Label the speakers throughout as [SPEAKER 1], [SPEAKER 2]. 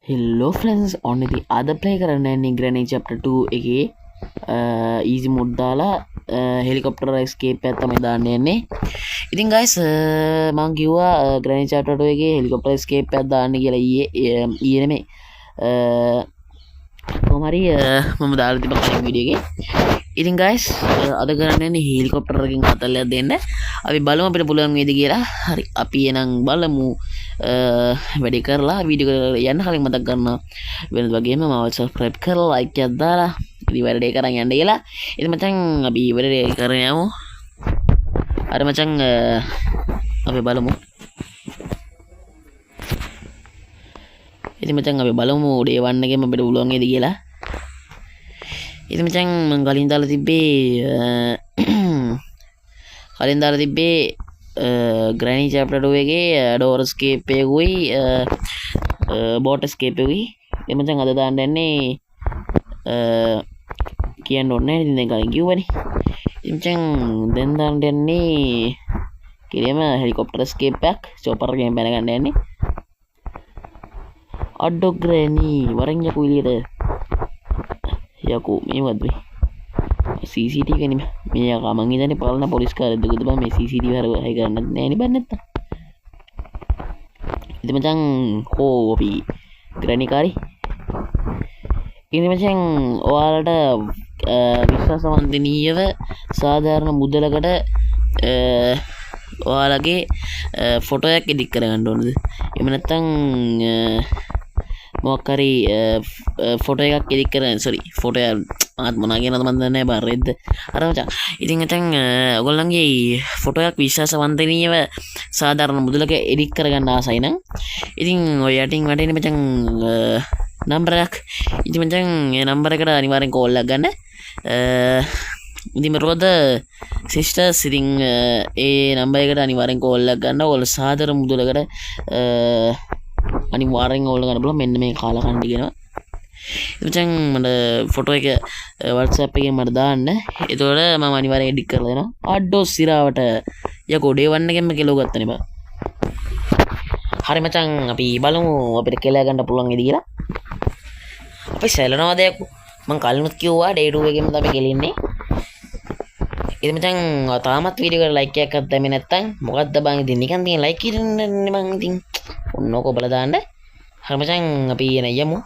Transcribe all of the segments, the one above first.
[SPEAKER 1] Hello friends, only the other play කරන්න Granny chapter 2 එකේ easy mode දාලා helicopter escape එක තමයි දාන්න යන්නේ. ඉතින් guys මම කිව්වා Granny chapter 2 එකේ helicopter escape එකක් දාන්න කියලා ඊයේ නෙමෙයි. කොහොම හරි මම දාලා තිබ්බ කලින් වීඩියෝ එකේ. ඉතින් guys අද කරන්න යන්නේ helicopter එකකින් අතල්ලයක් දෙන්න. අපි බලමු අපිට පුළුවන් වේද කියලා. හරි අපි එනම් බලමු. වැඩි කරලා වීඩියෝ යන්න කලින් මතක් කරනවා වෙනද වගේම මාව subscribe කරලා like එකක් දාලා ඉතින් වැඩේ කරන් යන්න කියලා. ඉතින් මචං අපි වැඩේ කරගෙන යමු. අර මචං අපි බලමු. ඉතින් මචං අපි බලමු day 1 එකෙන් අපිට පුළුවන් වේද කියලා. ඉතින් මචං මම කලින් දාලා තිබ්බේ Granny chapter 2 එකේ door escape එකකුයි boat escape එකකුයි ඒ මචං අද දාන්න යන්නේ කියන්න ඕනේ නැහැ ඉතින් දැන් කලින් කිව්වනේ ඉතින් මචං දැන් දාන්න යන්නේ කිරියම helicopter escape එකක් chopper එකෙන් බැන ගන්න යන්නේ අඩෝ Granny වරෙන් යකෝ එළියට යකෝ මේවද මේ CCTV කනේ මේ යකා මං ඉඳන්නේ පාලන පොලිස් කාර්යයකද බං මේ CCTV හරි ගන්නත් නෑ නේ බං නැත්තම් ඉතින් මචං හෝ අපි Granny කාරි ඉතින් මචං ඔයාලට විශ්වාසවන්තනීයව සාධාරණ මුදලකට ඔයාලගේ ෆොටෝ එකක් එඩිට් කරගන්න ඕනද එහෙම නැත්තම් මොකක් හරි ෆොටෝ එකක් එඩිට් කරන්න ෆොටෝ ආත් මොනා කියනද මන් දන්නේ නැහැ බං රෙද්ද අර මචං ඉතින් මචං ඔයගොල්ලන්ගේ ෆොටෝ එකක් විශ්වාසවන්තනීයව සාධාරණ මුදලක එඩිට් කරගන්න ආසයි නම් ඉතින් ඔය යටින් වටේනේ මචං නම්බර් එකක් ඉතින් මචං ඒ නම්බර එකට අනිවාර්යෙන් කෝල් එකක් ගන්න ඉතින් මරොද සිස්ටර්ස් ඉතින් ඒ නම්බර එකට අනිවාර්යෙන් කෝල් එකක් ගන්න ඔයාලා සාධාරණ මුදලකට අනිවාර්යෙන් ඕල්ල ගන්න බලන්න මෙන්න මේ කාලකන්ඩි කියනවා මචං මට ෆොටෝ එක WhatsApp එකෙන් මට දාන්න එතකොට මම අනිවාර්යෙන් එඩිට් කරලා දෙනවා අඩෝ සිරාවට යකෝ day 1 එකෙන්ම කෙලව ගත්තනේ බා හරි මචං අපි බලමු අපිට කෙලා ගන්න පුළුවන් ඉද කියලා අපි සැලනවාද යකෝ මං කලිනුත් කිව්වා day 2 එකෙන්ම තමයි කෙලින්නේ ඉතින් මචං තාමත් වීඩියෝ එකට ලයික් එකක් දැම්මේ නැත්තම් මොකද්ද බං ඉතින් නිකන් තියෙන ලයික් ඉරන්නේ මං ඉතින් ඔන්නෝක බලලා දාන්න හරි මචං අපි යමු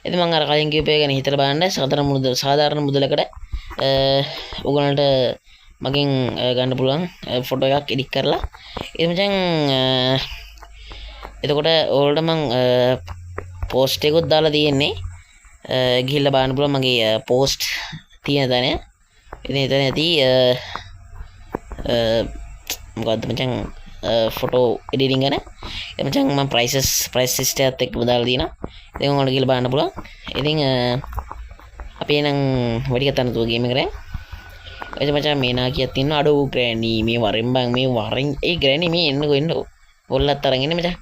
[SPEAKER 1] ඉතින් මම අර කලින් කියපේ ගැන හිතලා බලන්න සාධාරණ මුදලකට ඔයගොල්ලන්ට මගෙන් ගන්න පුළුවන් ෆොටෝ එකක් එඩිට් කරලා ඉතින් මචං එතකොට ඕල්ට මං පෝස්ට් එකකුත් දාලා තියෙන්නේ ගිහිල්ලා බලන්න පුළුවන් මගේ පෝස්ට් තියෙන තැන ඉතින් එතන ඇති මොකද්ද මචං ෆොටෝ එඩිටින් ගැන මචං මම ප්‍රයිස් ලිස්ට් එකත් එක්ක දාලා තියෙනවා ඉතින් ඔයාලට ගිහලා බලන්න පුළුවන් ඉතින් අපි එනම් වැඩි කතා නැතුව ගේම් එක කරේ එතකොට මචං මේ නාකියක් තියෙනවා අඩෝ Granny මේ වරෙන් බං මේ වරෙන් ඒ Granny මේ එන්නකෝ පොල්ලත් අරන් ඉන්නේ මචං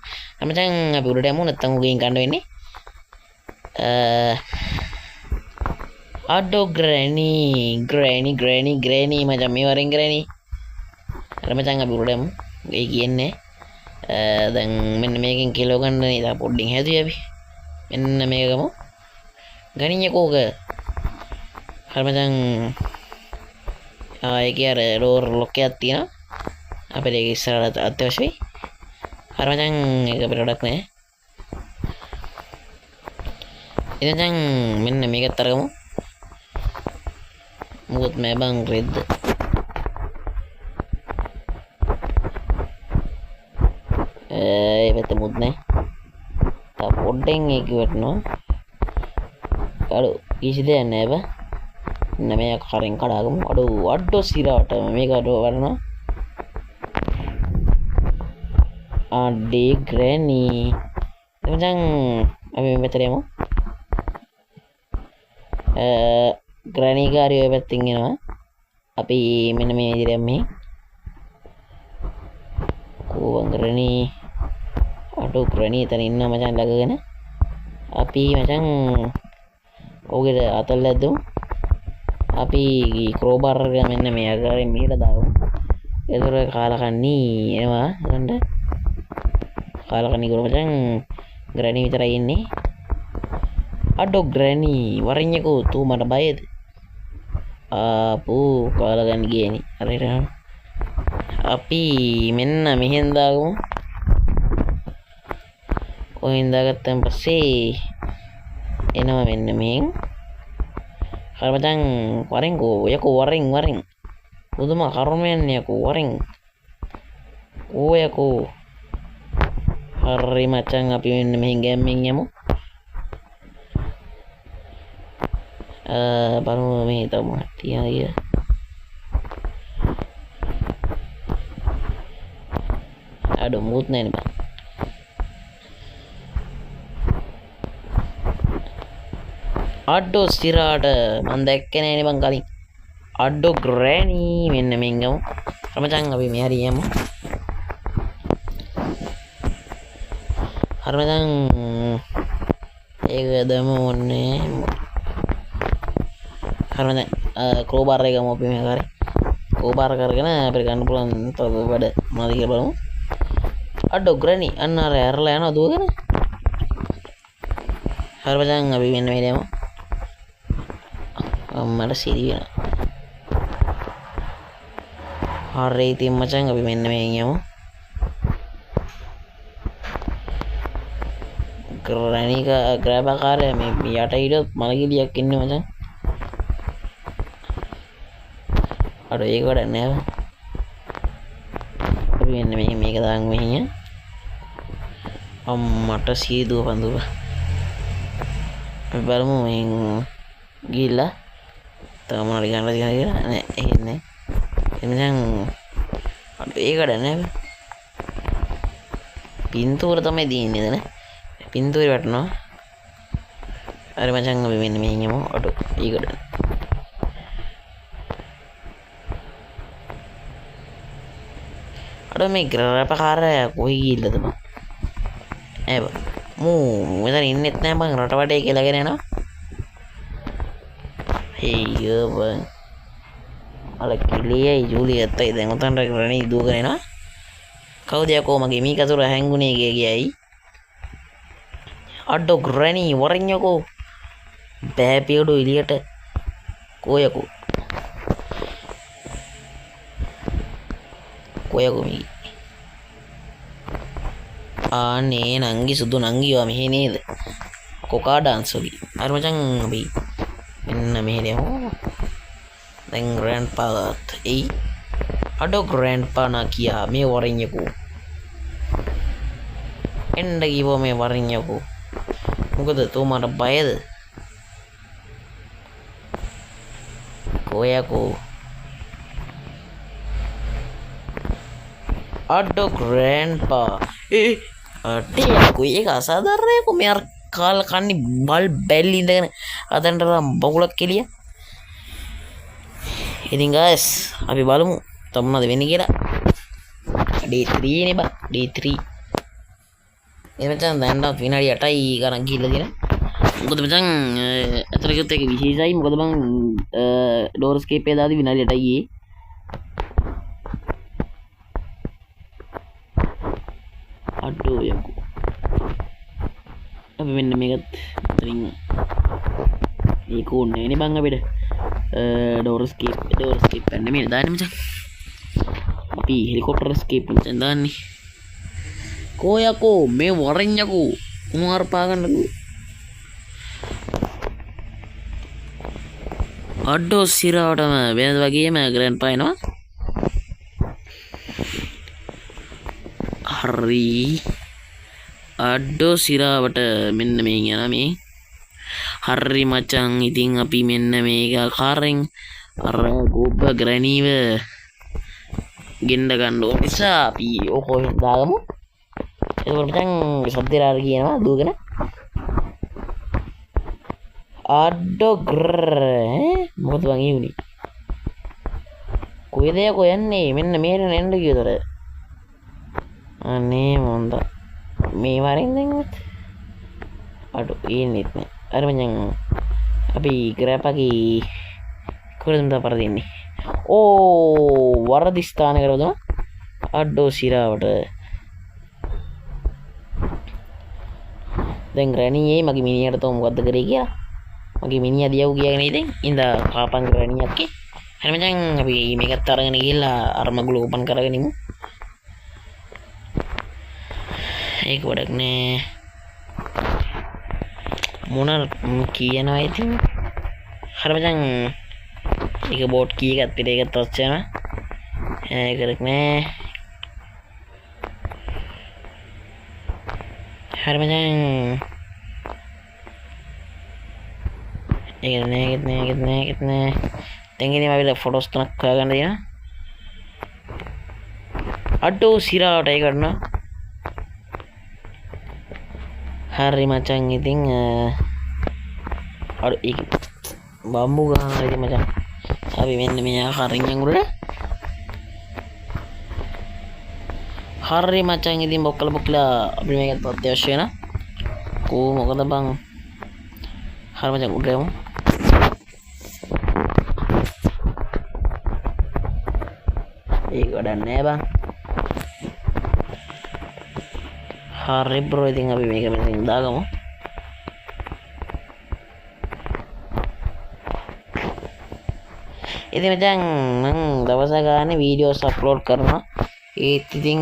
[SPEAKER 1] මචං අපි උඩට යමු නැත්තම් උගෙන් ගන්න වෙන්නේ අඩෝ Granny මචං මේ වරෙන් Granny අර මචං අපි උඩට යමු ඒ කියන්නේ දැන් මෙන්න මේකෙන් කිලෝ ගන්න නේද පොඩ්ඩින් හැදුවේ අපි මෙන්න මේක ගමු ගණින්නේ කෝක හරි මචං ඒකේ අර ඩෝර් ලොක් එකක් තියෙනවා අපිට ඒක ඉස්සරහට අත්‍යවශ්‍යයි හරි මචං ඒක අපිට වැඩක් නෑ ඉතින් දැන් මෙන්න මේකත් අරගමු මොකද මේ බං රෙද්ද පැත්ත මුත් නෑ තා පොඩ්ඩෙන් ඒක වැටෙනවා අඩු කිසි දෙයක් නෑ බා මෙන්න මේක කරෙන් කඩාගමු අඩෝ සිරාවට මේක අඩෝ වරනවා අඩේ Granny එතෙන් අපි මෙතන යමු Granny කාරිය ඔය පැත්තෙන් එනවා අපි මෙන්න මේ විදිහට මේ කොහොම Granny අඩෝ Granny එතන ඉන්න මචං ළඟගෙන අපි මචං ඔගේ අතල් ඇද්දමු අපි ක්‍රෝබාර් එක මෙන්න මේ අගාරේ මෙහෙට දාමු ඒතර කාලකන්ණි එනවා ගන්න කාලකන්ණි කර මචං ග්‍රැනි විතරයි ඉන්නේ. අඩෝ ග්‍රැනි වරින් යකෝ තූ මට බයද? ආපෝ කාලා ගන්න ගියේනි. හරියට අපි මෙන්න මෙහෙන් දාගමු. ඔයින් දාගත්තන් පස්සේ එනවා මෙන්න මෙහෙන්. හරිමචං වරින් කෝ යකෝ වරින් පුදුම කර්මයන් යකෝ වරින් ඕ යකෝ. හරි මචං අපි මෙන්න මෙහෙන් ගැම්මෙන් යමු. බලමු මේ තමයි තියයි. අඩෝ මුත් නෑනේ බං. අඩෝ සිරාට මන් දැක්කේ නෑනේ බං කලින්. අඩෝ ග්‍රෑනි මෙන්න මෙන් යමු. මචං අපි මෙහරි යමු. හරි මචං ඒක දමු ඕනේ. හරි මචං ක්‍රෝබාර් එක ගමු අපි මේ කරේ. ක්‍රෝබාර් කරගෙන අපිට ගන්න පුළුවන් තව වැඩ මොනවද කියලා බලමු. අඩෝ ග්‍රෑනි අන්න අර ඇරලා යනවා දුවගෙන. හරි මචං අපි මෙන්න මේ යමු. මට සිරි වෙනවා. හරි ඉතින් මචං අපි මෙන්න මෙහෙන් යමු. ග්‍රැනික ග්‍රෑබකාරය මේ යට ඉඩ මලගිලියක් ඉන්නේ මචං. අර ඒක වැඩක් නෑ. අපි මෙන්න මෙහෙ මේක දාන් මෙහෙ. අම්මට සීදුව පඳුව. අපි බලමු මෙන් ගිහිල්ලා තව මොනවද ගන්න තියෙනවද කියලා. නෑ එහෙන්නේ. එනිසා අර ඒකට නෑ. පින්තූර තමයි දින්නේ නේද? පින්තූරේ වටනවා. හරි මචං අපි මෙන්න මෙහෙන් යමු. අඩෝ ඒකට. අඩෝ මේ ග්‍රෑපකාරය කොයි ගිහිල්ලාද බං? බං මූ මෙතන ඉන්නෙත් නෑ බං රට වටේ කියලාගෙන යනවා. හේයෝ බං අල කිලියයි ජූලියත්යි දැන් උතන්ට ග්‍රැනි දුවගෙන එනවා. කවුද යකෝ මගේ මී කතුර හැංගුනේ ගියයි. අඩෝ ග්‍රැනි වරින් යකෝ බෑපියඩෝ එළියට කොයකෝ මේ ආනේ නංගි සුදු නංගිවා මෙහෙ නේද කොකා ඩාන්ස් වගේ. හරි මචං අපි මෙන්න මෙහෙ යමු. දැන් ග්‍රෑන්ඩ්පාත් එයි. අඩෝ ග්‍රෑන්ඩ්පා නා කියා මේ වරින් යකෝ එන්න කිව්වා මේ වරින් යකෝ. මොකද තෝමට බයද? කොයකෝ අඩෝ ග්‍රෑන්ඩ්පා අඩේ යකෝ ඒක අසාධාරණයකෝ. මේ අර කාල කන්නේ බල් බැල්ලි ඉඳගෙන අතන්ට බකුලක් කෙලිය. ඉතින් guys අපි බලමු තව මොනවද වෙන්නේ කියලා. day 3 නේ බා day 3. එමෙතන දැන් විනාඩි 8යි ගණන් ගිහිල්ලා තියෙනවා. මොකද මචං අතරකත් එක විශේෂයි. මොකද මං ඩෝර් ස්කේප් එක දාදී විනාඩි 8යි ගියේ. අඩෝ යකෝ අපි මෙන්න මේකත් අතරින් ඒක ඕනේ නේ බං අපිට ඩෝර් ස්කේප් ගන්න මේ දාන්නේ මචං. අපි හෙලිකොප්ටර් ස්කේප් මචං දාන්නේ. කෝ යකෝ මේ වරින් යකෝ උමාර පාගන්නකෝ. අඩෝ සිරාවටම වෙනද වගේම ග්‍රෑන්ඩ්පා එනවා. හරි අඩෝ සිරාවට මෙන්න මේ යනවා මේ. හරි මචං ඉතින් අපි මෙන්න මේක කාරෙන් අර ගෝබ ග්‍රැනීව ගෙන්න ගන්න ඕන නිසා අපි ඕකෝ දාගමු. එතකොට මචං සද්දේලාර කියනවා දුවගෙන. අඩෝ මොකද බං ඊුනේ? කොයිද යකෝ යන්නේ? මෙන්න මේරෙන් එන්න කිව්වතර. අනේ මොන්ද මේ වරින් දැන්වත් අඩෝ ඉන්නෙත් නෑ. අර මචං අපි ග්‍රෑපගේ කොහෙද පර දෙන්නේ? ඕ වරදි ස්ථාන කරවද? අඩෝ සිරාවට දැන් ග්‍රැනියේ මගේ මිනිහට තෝ මොකද්ද කරේ කියලා මගේ මිනිහා දියව් කියගෙන ඉතින් ඉඳා කාපන් ග්‍රැනියක්ගේ හරි මචං අපි මේකත් අරගෙන ගිහිල්ලා අර මගුල ඕපන් කරගෙන ඉමු ඒක වඩක් නෑ මොන කියනවා ඉතින් හරි මචං ඒක බෝඩ් කී එකත් පිට එකත් ඔච්චම ඒකරක් නෑ හරි මචං ඒකත් නෑ දැන් ඉතින් අපි ෆොටෝස් තුනක් හොයාගන්න දෙනවා අඩෝ සිරාවට ඒ කරනවා හරි මචං ඉතින් අර ඒක බම්බු ගහනවා ඉතින් මචං අපි මෙන්න මෙයා හරින් යංගුරට හරි මචං ඉතින් බොක්කලා අපි මේකත් අත්‍යවශ්‍ය වෙන කෝ මොකද බං හරි මචං උඩ යමු ඒක වැඩක් නෑ බං හරි බ්‍රෝ ඉතින් අපි මේක මෙතනින් දාගමු ඉතින් මචං මං දවස ගානේ වීඩියෝස් අප්ලෝඩ් කරනවා ඒත් ඉතින්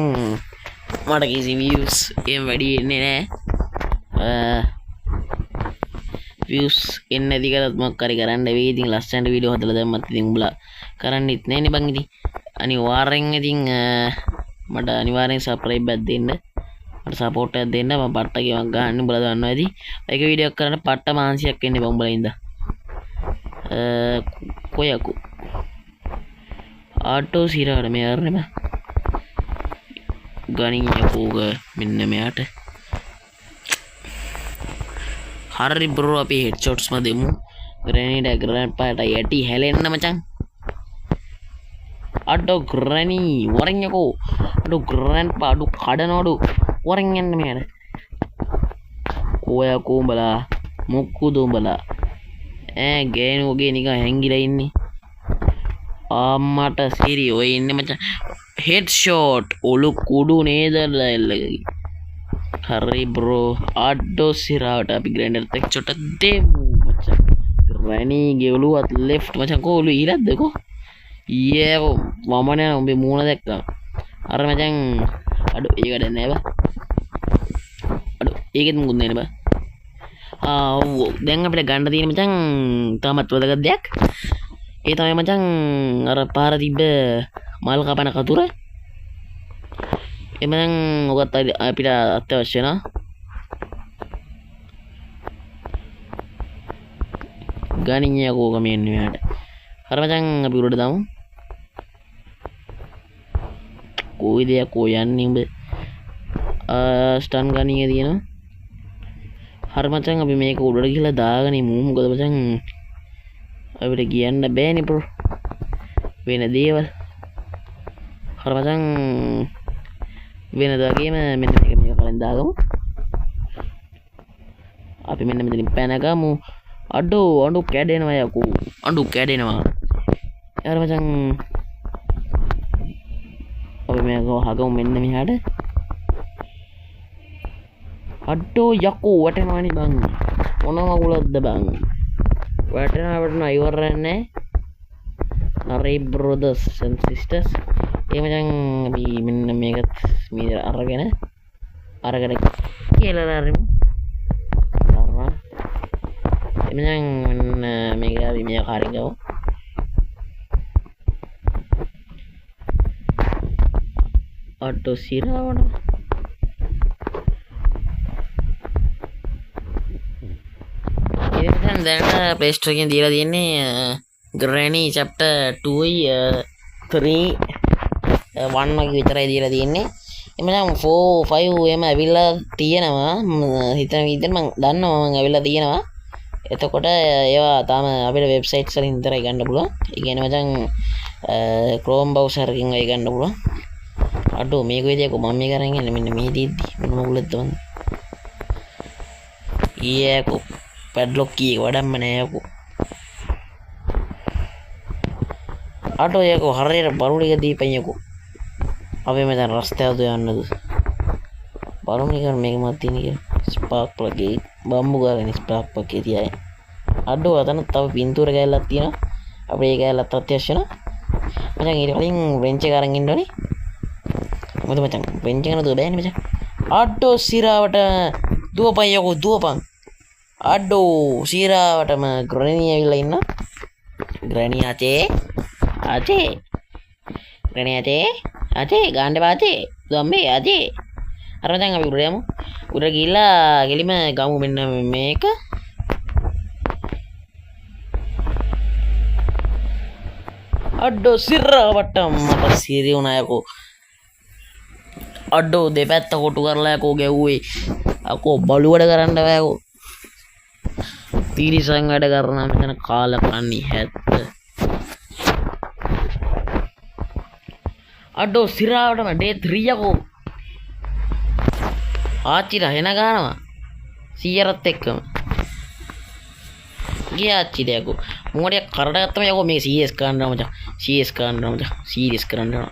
[SPEAKER 1] මට කිසි views එහෙම වැඩි එන්නේ නෑ views එන්නේ නැති කරත් මොකක් හරි කරන්න වෙයි ඉතින් ලස්සනට වීඩියෝ හදලා දැම්මත් ඉතින් උඹලා කරන්නෙත් නෑනේ බං ඉතින් අනිවාර්යෙන් ඉතින් මට අනිවාර්යෙන් subscribe එකක් දෙන්න මට support එකක් දෙන්න මම පට්ට ගේමක් ගහන්න උඹලා දන්නවා ඇති ඒක වීඩියෝ එකක් කරන්න පට්ට මාංශයක් එන්නේ බං උඹලා ඉඳලා කොයකෝ ආටෝ සිරාට මේ අරනේ බං ගණියකෝග මෙන්න මෙයාට හරි බ්‍රෝ අපි හෙඩ්ෂොට්ස් ම දෙමු ග්‍රැනීට ග්‍රැන්ඩ් පාට යටි හැලෙන්න මචං අඩෝ ග්‍රැනී වරෙන් යකෝ අඩෝ ග්‍රැන්ඩ් පා අඩෝ කඩනවඩු වරෙන් යන්න මෙයාට කොයකෝ උඹලා මොක්කුද උඹලා ගෑනුවගේ නිකන් හැංගිලා ඉන්නේ අම්මට සිරි ඔය ඉන්නේ මචං හෙඩ්ෂොට් ඔලු කුඩු නේදලා එල්ලගේ හරි බ්‍රෝ අඩෝ සිරාවට අපි ග්‍රැන්ඩර් එක්ක චොට දෙමු මචං ග්‍රැනී ගෙවලුවත් ලෙෆ්ට් මචං කෝ ඔලු ඊලද්ද කෝ ඊයේ මම නෑ උඹේ මූණ දැක්කා අර මචං අඩෝ ඒකට නෑ බා අඩෝ ඒකෙත් මුකුත් නෑ බා දැන් අපිට ගන්න තියෙන මචං තාමත් වැදගත් දෙයක් ඒ තමයි මචං අර පාර තිබ්බ මල් කපන කතුර එමන් ඔකත් අපිට අත්‍යවශ්‍ය වෙනවා ගණියකෝ කමෙන් මෙයාට හරි මචං අපි උඩට දාමු කොයි දෙයක් කො යන්නේ උඹ ස්ටන් ගණිය තියෙනවා හරි මචං අපි මේක උඩට ගිහලා දාගෙන ඉමු මොකද මචං අපිට කියන්න බෑනේ බ්‍රෝ වෙන දේවල් හරි මචං වෙනදාගේම මෙන්න මේක කලින් දාගමු අපි මෙන්න මෙතනින් පැනගමු අඩෝ අඬු කැඩෙනවා යකෝ අඬු කැඩෙනවා හරි මචං අපි මේක හගමු මෙන්න මෙහාට අඩෝ යකෝ වටෙනවනේ බං මොන මගුලක්ද බං වැටෙනවා ඉවරන්නේ හරි බ්‍රදර්ස් and sisters ඒ මචං අපි මෙන්න මේකත් මේ අරගෙන කියලා හරිමු අරවා එමෙන් මෙන්න මේක අපි මේ කාරින් ගමු අටෝ සිරාවන ඉතින් දැන් ප්ලේ ස්ටෝර් එකෙන් දීලා තියෙන්නේ ග්‍රැනී chapter 2යි 3 1 වගේ විතරයි දීලා තියෙන්නේ එමනම් 4 5 එම ඇවිල්ලා තියෙනවා හිතන විදිහට මම දන්නවා මම ඇවිල්ලා තියෙනවා එතකොට ඒවා තාම අපේ වෙබ්සයිට්ස් වලින් විතරයි ගන්න පුළුවන් ඒ කියන්නේ මචං Chrome browser එකකින් වෙයි ගන්න පුළුවන් අඩෝ මේක විදියක මම මේක අරන් ඉන්නේ මෙන්න මේ දීද්දි මොන මොකලද මං ඊයකෝ padlock key එක වඩම්ම නෑ යකෝ අඩෝ යකෝ හරියට බරුණික දීපන් යකෝ අපි මෙතන රස්තය හදු යන්නද බලමු නිකන් මේක මත් තියෙන කියලා ස්පාක් ප්ලග් එක බම්බු ගාගෙන ස්පාක් ප්ලග් එක තියයි. අඩෝ අතන තව පින්තූර කැල්ලක් තියෙනවා. අපේ ඒ කැල්ලත් අත්‍යවශ්‍ය වෙනවා. මචං ඊට කලින් රෙන්ච් එක අරන් ඉන්න ඕනේ. මොකද මචං රෙන්ච් එක නේද බෑනේ මචං. අඩෝ සිරාවට දුවපන් යකෝ දුවපන්. අඩෝ සිරාවටම ග්‍රැනි ඇවිල්ලා ඉන්න. ග්‍රැනි අතේ ග්‍රැනි අතේ ගාන්න බාතේ ගම්මේ අතේ. අර මචං අපි උඩ යමු. උඩ ගිහිල්ලා ගෙලිම ගමු මෙන්න මේක. අඩෝ සිරාවටම මට සිරි වුණා යකෝ. අඩෝ දෙපැත්ත කොටු කරලා යකෝ ගැව්වේ. අකෝ බලුවඩ කරන්න බෑ යකෝ. තිරිසන් වැඩ කරනවා මෙතන කාලකන්ණි හැත්ත. අඩෝ සිරාවටම ඩේ 3 යකෝ. ආච්චිලා හෙන ගන්නවා. සීයරත් එක්කම. ගියා ආච්චිලා යකෝ. මොකටද කරට ගත්තම යකෝ මේ CS කරනවා මචං. CS කරනවා මචං. සීරියස් කරනවා.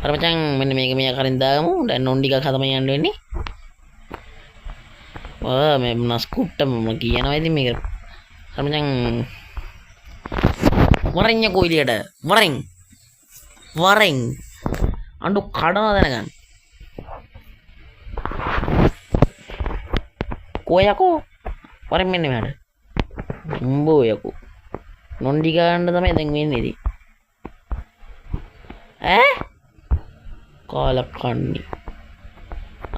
[SPEAKER 1] අර මචං මෙන්න මේක මෙයා කරින් දාගමු. දැන් නොන් ටිකක් හදම යන්න වෙන්නේ. මේ නස්කුට්ටම මම කියනවා ඉතින් මේක. අර මචං වරෙන් යකෝ එළියට. වරෙන්. අඬු කඩනවා දැනගන්න. කොයකෝ වරෙන් මෙන්න මෙහාට. උඹෝ යකෝ. නොන්ඩි ගන්න තමයි දැන් වෙන්නේ ඉතින්. කාලකන්ණි.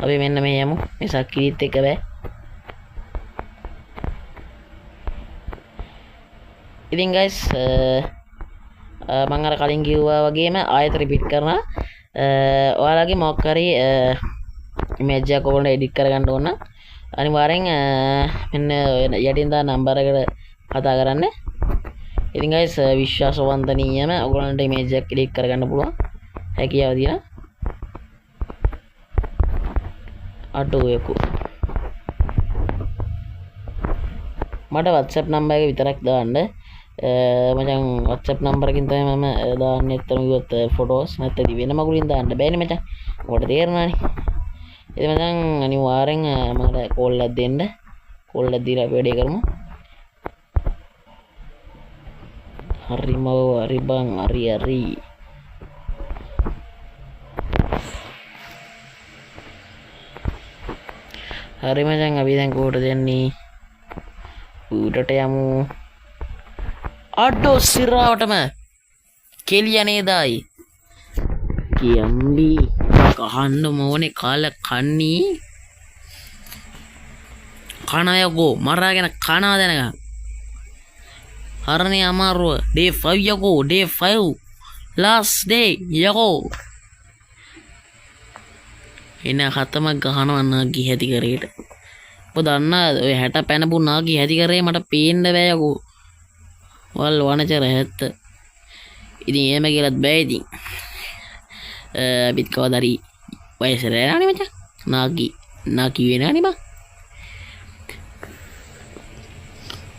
[SPEAKER 1] අපි මෙන්න මේ යමු. මේ සක්කිරිත් එක බෑ. ඉතින් guys මම අර කලින් කිව්වා වගේම ආයෙත් රිපීට් කරනවා. ඔයාලගේ මොකක් හරි ඉමේජ් එකක් ඔයගොල්ලෝ එඩිට් කරගන්න ඕන නම් අනිවාර්යෙන් මෙන්න යටින් දා නම්බර එකට කතා කරන්න. ඉතින් guys විශ්වාසවන්තනීයම ඔයගොල්ලන්ට ඉමේජ් එකක් එඩිට් කරගන්න පුළුවන් හැකියාව තියෙනවා. අඩෝ යකෝ. මට WhatsApp නම්බර එක විතරක් දාන්න. මචං WhatsApp නම්බර එකකින් තමයි මම දාන්නේ. එතන ගියොත් ෆොටෝස් නැත්නම් වෙන මගුලින් දාන්න බෑනේ මචං. ඔකට තේරෙනවානේ. ඉතින් මචං අනිවාර්යෙන් මට කෝල් එකක් දෙන්න. කෝල් එකක් දීලා අපි වැඩේ කරමු. හරිම හරි බං හරි. හරි මචං අපි දැන් කොහෙටද යන්නේ? උඩට යමු. අඩෝ සිරාවටම කෙලිය නේදයි. කියම්බි කහන්න මොනේ කාලකන්ණි. කණයකෝ මරාගෙන කනවා දැනගන්න. හරනේ අමාරුව. day 5 යකෝ day 5 last day යකෝ. එන හතමක් ගහනවා නාගි හැටි කරේට. ඔබ දන්නා ඔය 60 පැනපු නාගි හැටි කරේ මට පේන්න බෑ යකෝ. වල් වනචර හැත්ත. ඉතින් එහෙම කියලාත් බෑ ඉතින්. අපිත් කවදාරි වයසට යනවනේ මචං. නාගි වෙනවනේ බං.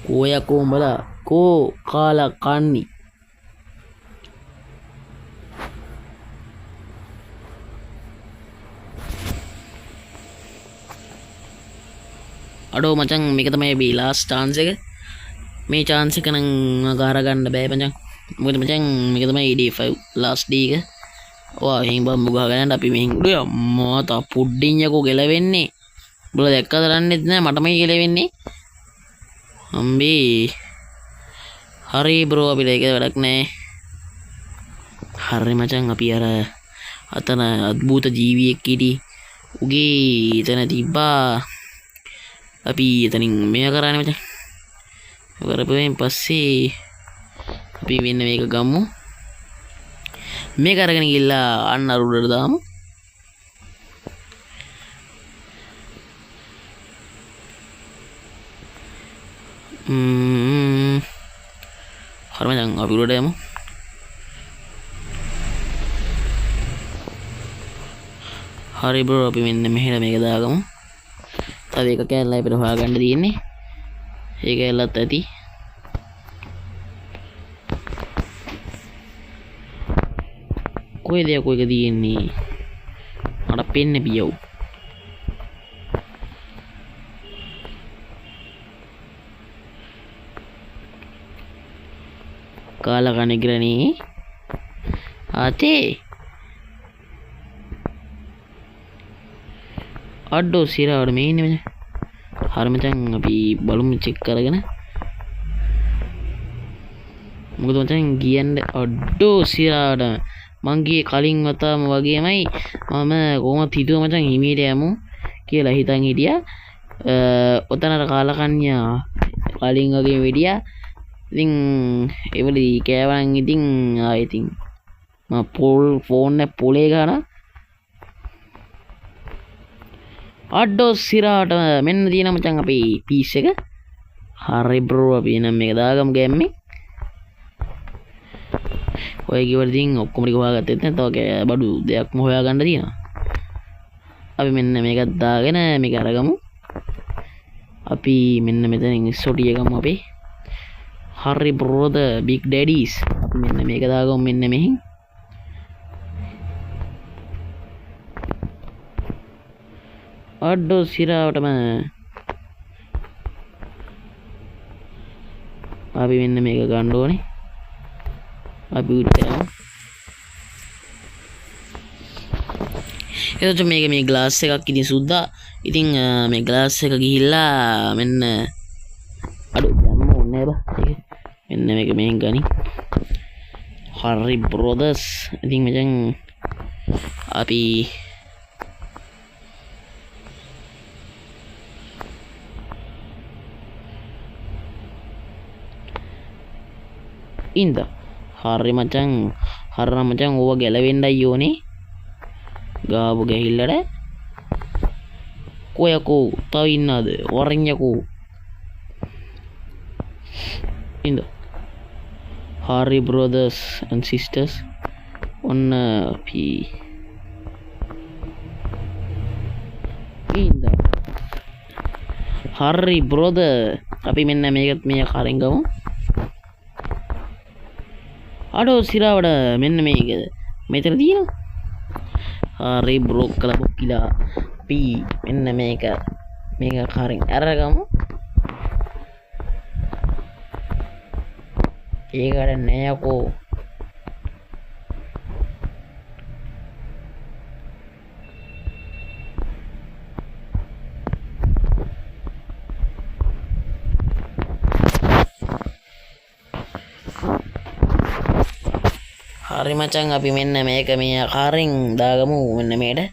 [SPEAKER 1] කෝයකෝ උඹලා කෝ කාලකන්ණි. අඩෝ මචං මේක තමයි මේ ලාස්ට් chance එක. මේ chance එක නම් අගාර ගන්න බෑ මචං. මොකද මචං මේක තමයි day 5 last day එක. ඔයා එහෙන් බම්බු ගහගෙන අපි මෙහෙන් උඩ අම්මා තා පුඩ්ඩින් යකෝ ගෙලවෙන්නේ. උඹලා දැක්කද දන්නෙත් නෑ මටමයි ගෙලවෙන්නේ. අම්බේ. හරි බ්‍රෝ අපිට ඒක වැඩක් නෑ. හරි මචං අපි අර අතන අద్භූත ජීවියෙක් හිටි උගේ එතන තිබ්බා. අපි එතනින් මෙයා කරානේ මචං. කරපුවෙන් පස්සේ අපි මෙන්න මේක ගමු. මේක අරගෙන ගිහලා අන්න අර උඩට දාමු. හරි මචං අපි උඩට යමු. හරි බ්‍රෝ අපි මෙන්න මෙහෙට මේක දාගමු. තව එක කැල්ලයි අපිට හොයාගන්න තියෙන්නේ. ඒක ඇල්ලත් ඇති. කොයිද යකෝ එක තියෙන්නේ? මට පෙන්නේ පියව්. කාලා කන්නේ ග්‍රණී ආතේ අඩෝ සිරාවට මේ ඉන්නේ මචං. හරි මචං අපි බලමු චෙක් කරගෙන. මොකද මචං කියන්නේ අඩෝ සිරාවට මං ගියේ කලින් වතාවම වගේමයි මම කොහොමද හිතුවා මචං හිමීට යමු කියලා හිතන් හිටියා. ඔතනට කාලකන්‍යා කලින් වගේ වෙඩියා. ඉතින් ඒවලදී කෑවන් ඉතින් ආයෙ ඉතින් මම ෆෝන් එක පොලේ ගාලා අඩෝ සිරාට මෙන්න තියෙන මචං අපේ පීස් එක. හරි බ්‍රෝ අපි නම් මේක දාගමු ගැම්මේ. ඔය කිව්වට ඉතින් ඔක්කොම ටික හොයාගත්තෙත් නැත්නම් තව බඩු දෙයක්ම හොයාගන්න තියෙනවා. අපි මෙන්න මේක දාගෙන මේක අරගමු. අපි මෙන්න මෙතනින් සොටිය ගමු අපේ. හරි බ්‍රෝද බිග් ඩැඩීස්. අපි මෙන්න මේක දාගමු මෙන්න මෙහෙන්. අඩෝ සිරාවටම අපි මෙන්න මේක ගන්න ඕනේ. අපි උඩට යමු. එතකොට මේක මේ ග්ලාස් එකක් ඉතින් සුද්දා. ඉතින් මේ ග්ලාස් එක ගිහිල්ලා මෙන්න අඩෝ දැම්ම ඕනේ බා. මෙන්න මේක මෙහෙන් ගනි. හරි බ්‍රෝදර්ස්. ඉතින් මචං අපි ඉන්ද හරි මචං හරි මචං ඕව ගැලවෙන්නයි ඕනේ ගාපු ගැහිල්ලට කොයකෝ තව ඉන්නද වරින්යකෝ ඉන්ද හරි brothers and sisters ඔන්න අපි ඉන්ද හරි brother අපි මෙන්න මේකත් මේ කාරෙන් ගමු අඩෝ සිරාවට මෙන්න මේක මෙතන තියෙනවා. හරි බ්‍රෝ කළා බොක්කිලා අපි මෙන්න මේක කාරෙන් අරගමු. ඒකට නෑකෝ හරි මචං අපි මෙන්න මේක මේ ආකාරයෙන් දාගමු මෙන්න මේට.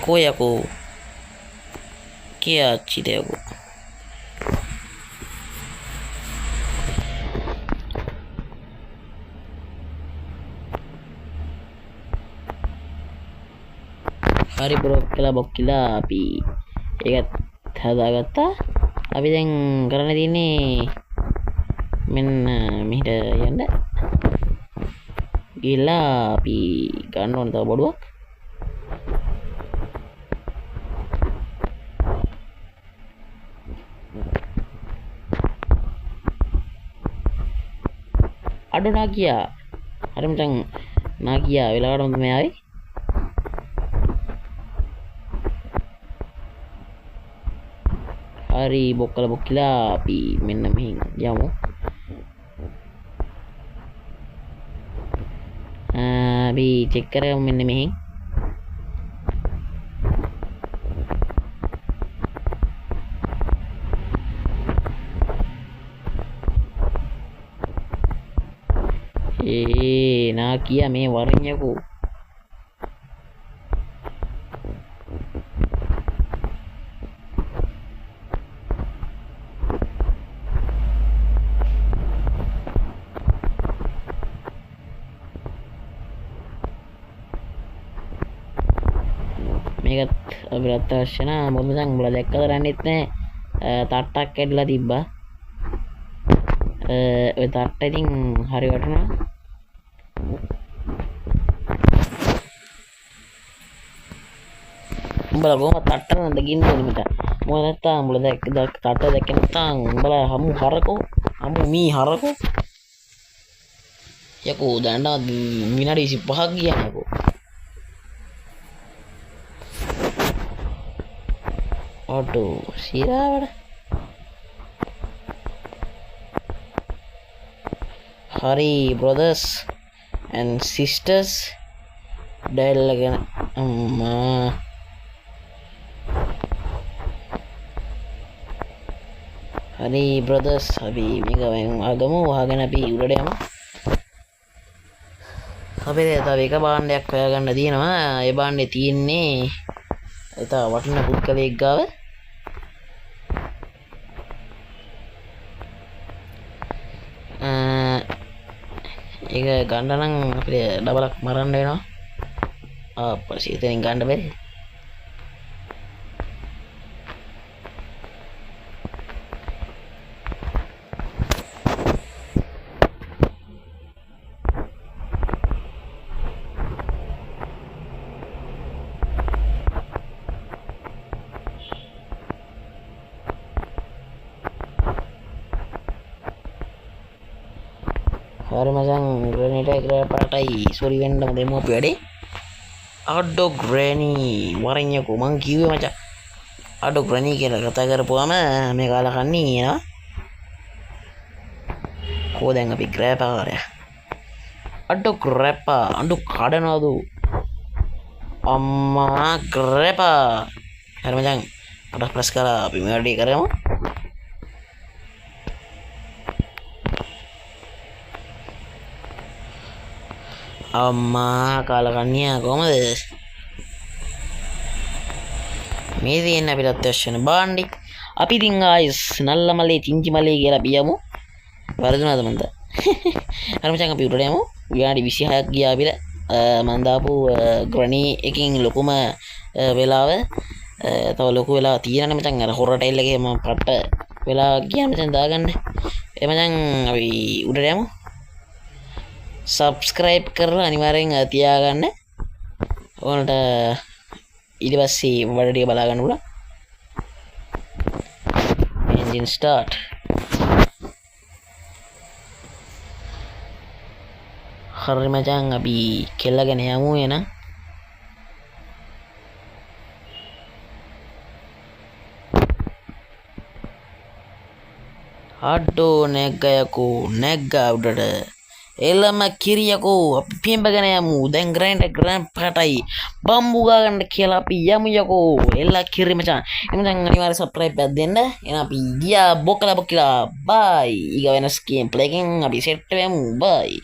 [SPEAKER 1] කොයකෝ කියා චිදේකෝ හරි බ්‍රෝ කියලා බොක්කිලා අපි ඒකත් හදාගත්තා. අපි දැන් කරන්න තියෙන්නේ මෙන්න මෙහෙට යන්න. ගිහලා අපි ගන්න ඕන තව බඩුවක්. අඩෝ නාකියා. හරි මචං නාකියා වෙලාවටම තමයි ආවේ. හරි බොක්කල බොක්කිලා අපි මෙන්න මෙහින් යමු. අපි චෙක් කරමු මෙන්න මෙහින්. නාකියා මේ වරින්යකෝ මේකත් අපිට අවශ්‍ය නැහැ. මොකද මචං උඹලා දැක්කද රන්නෙත් නැහැ. තට්ටක් කැඩලා තිබ්බා. ඔය තට්ට ඉතින් හරි වටුණා. උඹලා කොහොමද තට්ට නන්ද ගින්නේ මචං. මොකද නැත්තම් උඹලා තට්ට දැක්කේ නැත්තම් උඹලා හමු හරකෝ හමු මී හරකෝ යකෝ දැන්ට විනාඩි 25ක් ගියා යකෝ. අඩෝ සිරාවට හරි බ්‍රොදර්ස් ඇන් සිස්ටර්ස් ඩැල්ලගෙන අම්මා හරි බ්‍රොදර්ස් අපි මේක ආගමු වහගෙන අපි උඩට යමු අපේ තව එක භාණ්ඩයක් හොයාගන්න තියෙනවා ඒ භාණ්ඩේ තියෙන්නේ එතන වටින පුද්ගලයෙක් ගාව ඒක ගන්න නම් අපිට ඩබලක් මරන්න වෙනවා පස්සේ එතනින් ගන්න බැරි හරි මචං ග්‍රැනීට එක පාටයි සොරි වෙන්න දෙමු අපි වැඩේ අඩෝ ග්‍රැනී වරෙන් යකෝ මං කිව්වේ මචං අඩෝ ග්‍රැනී කියලා කතා කරපුවාම මේ කාලා කන්නේ නා කො දැන් අපි ග්‍රෑපාරය අඩෝ ග්‍රෑපා අඩෝ කඩනවද අම්මා ග්‍රෑපා හරි මචං පොඩක් ප්‍රස් කරලා අපි මේ වැඩේ කරමු අම්මා කාලකන්නියා කොහමද මේ තියෙන අපිට අවශ්‍ය වෙන බාණ්ඩි අපි ඉතින් ආයිස් නල්ල මලේ තින්චි මලේ කියලා පියමු වරදුනාද මන්ද හරි මචං අපි උඩට යමු විනාඩි 26ක් ගියා අපිට මම දාපු ග්‍රැනී එකකින් ලොකුම වෙලාව තව ලොකු වෙලා තියෙනනේ මචං අර හොරර් ටයිල් එකේ මම පට්ට වෙලා ගියා මචං දාගන්න ඒ මචං අපි උඩට යමු සබ්ස්ක්‍රයිබ් කරලා අනිවාර්යෙන් තියාගන්න ඕනට ඊට පස්සේ වැඩ ටික බලා ගන්න පුළුවන් engine start හරි මචං අපි කෙල්ලගෙන යමු එන අඩෝ නැග්ගයකෝ නැග්ගා උඩට එළම කිරියකෝ අපි පියඹගෙන යමු දැන් ග්‍රෑන්ඩ් පාටයි බම්බු ගාගන්න කියලා අපි යමු යකෝ එල්ලා කිරි මචං එමුනම් අනිවාර්යෙන් සබ්ස්ක්‍රයිබ් එකක් දෙන්න එහෙනම් අපි ගියා බොකලා බයි ඊග වෙනස් ගේම් ප්ලේ එකෙන් අපි සෙට් වෙමු බයි